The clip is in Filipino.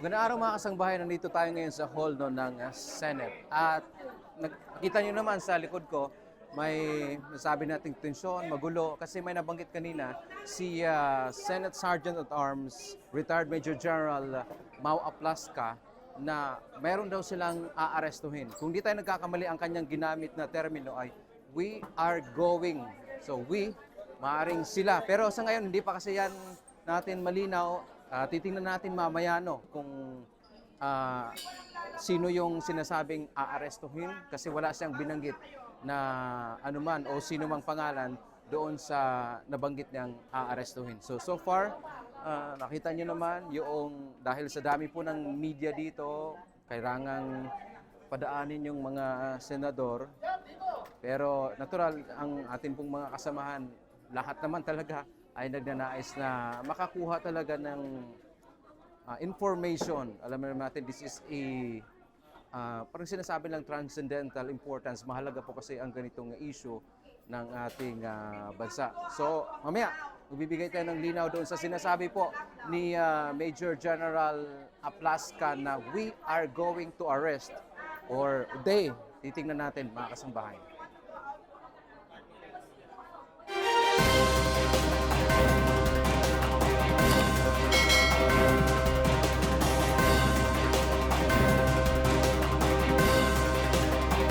Magandang araw mga kasangbahay, nandito tayo ngayon sa hall no, ng Senate. At nakita nyo naman sa likod ko, may nasabi nating tensyon, magulo. Kasi may nabanggit kanina si Senate Sergeant at Arms, Retired Major General Mau Aplaska, na mayroon daw silang aarestuhin. Kung di tayo nagkakamali, ang kanyang ginamit na termino ay we are going. So we, maaring sila. Pero sa ngayon, hindi pa kasi yan natin malinaw. Titingnan natin mamaya no, kung sino yung sinasabing aarestuhin kasi wala siyang binanggit na anuman o sino mang pangalan doon sa nabanggit niyang aarestuhin. So far, nakita niyo naman yung dahil sa dami po ng media dito, kailangang padaanin yung mga senador. Pero natural, ang ating pong mga kasamahan, lahat naman talaga ay nagnanais na makakuha talaga ng information. Alam naman natin, this is a parang sinasabi lang transcendental importance. Mahalaga po kasi ang ganitong issue ng ating bansa. So, mamaya, magbibigay tayo ng linaw doon sa sinasabi po ni Major General Aplaska na we are going to arrest or they, titingnan natin mga kasambahay.